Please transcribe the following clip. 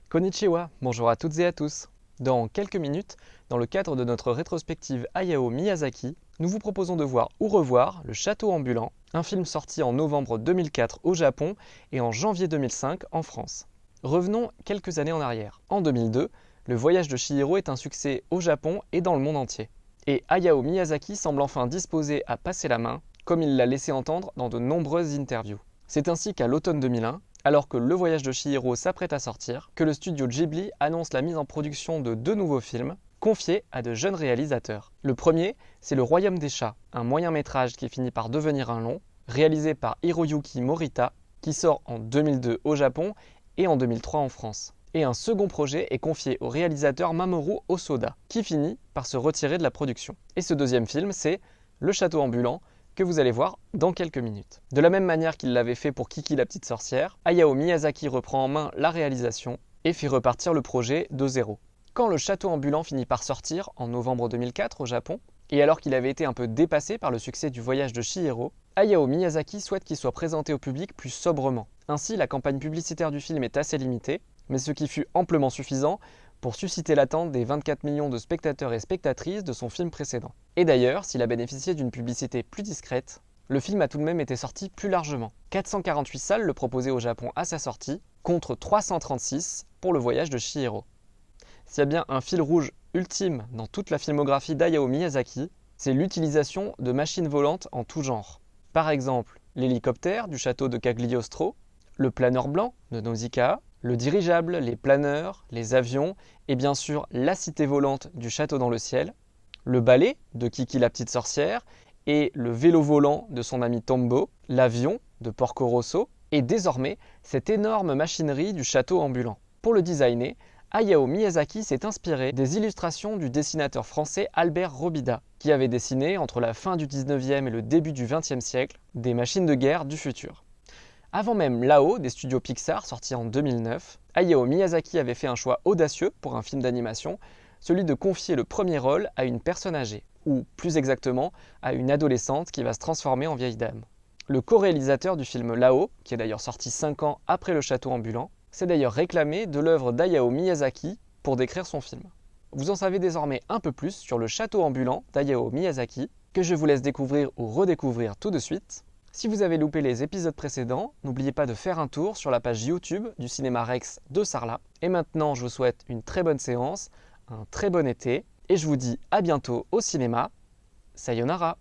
Konnichiwa, bonjour à toutes et à tous. Dans quelques minutes, dans le cadre de notre rétrospective Hayao Miyazaki, nous vous proposons de voir ou revoir Le Château ambulant, un film sorti en novembre 2004 au Japon et en janvier 2005 en France. Revenons quelques années en arrière. En 2002, Le Voyage de Chihiro est un succès au Japon et dans le monde entier. Et Hayao Miyazaki semble enfin disposé à passer la main, comme il l'a laissé entendre dans de nombreuses interviews. C'est ainsi qu'à l'automne 2001, alors que Le Voyage de Chihiro s'apprête à sortir, que le studio Ghibli annonce la mise en production de 2 nouveaux films, confiés à de jeunes réalisateurs. Le premier, c'est Le Royaume des Chats, un moyen-métrage qui finit par devenir un long, réalisé par Hiroyuki Morita, qui sort en 2002 au Japon et en 2003 en France. Et un second projet est confié au réalisateur Mamoru Hosoda, qui finit par se retirer de la production. Et ce deuxième film, c'est Le Château ambulant, que vous allez voir dans quelques minutes. De la même manière qu'il l'avait fait pour Kiki la petite sorcière, Hayao Miyazaki reprend en main la réalisation et fait repartir le projet de zéro. Quand Le Château ambulant finit par sortir en novembre 2004 au Japon, et alors qu'il avait été un peu dépassé par le succès du Voyage de Chihiro, Hayao Miyazaki souhaite qu'il soit présenté au public plus sobrement. Ainsi, la campagne publicitaire du film est assez limitée, mais ce qui fut amplement suffisant pour susciter l'attente des 24 millions de spectateurs et spectatrices de son film précédent. Et d'ailleurs, s'il a bénéficié d'une publicité plus discrète, le film a tout de même été sorti plus largement. 448 salles le proposaient au Japon à sa sortie, contre 336 pour Le Voyage de Chihiro. S'il y a bien un fil rouge ultime dans toute la filmographie d'Hayao Miyazaki, c'est l'utilisation de machines volantes en tout genre. Par exemple, l'hélicoptère du château de Cagliostro, le planeur blanc de Nausicaa, le dirigeable, les planeurs, les avions et bien sûr la cité volante du château dans le ciel, le balai de Kiki la petite sorcière et le vélo volant de son ami Tombo, l'avion de Porco Rosso et désormais cette énorme machinerie du château ambulant. Pour le designer, Hayao Miyazaki s'est inspiré des illustrations du dessinateur français Albert Robida, qui avait dessiné entre la fin du 19e et le début du 20e siècle des machines de guerre du futur. Avant même Lao des studios Pixar sorti en 2009, Hayao Miyazaki avait fait un choix audacieux pour un film d'animation, celui de confier le premier rôle à une personne âgée, ou plus exactement à une adolescente qui va se transformer en vieille dame. Le co-réalisateur du film Lao, qui est d'ailleurs sorti 5 ans après Le Château ambulant, s'est d'ailleurs réclamé de l'œuvre d'Hayao Miyazaki pour décrire son film. Vous en savez désormais un peu plus sur Le Château ambulant d'Hayao Miyazaki, que je vous laisse découvrir ou redécouvrir tout de suite. Si vous avez loupé les épisodes précédents, n'oubliez pas de faire un tour sur la page YouTube du Cinéma Rex de Sarlat. Et maintenant, je vous souhaite une très bonne séance, un très bon été, et je vous dis à bientôt au cinéma. Sayonara!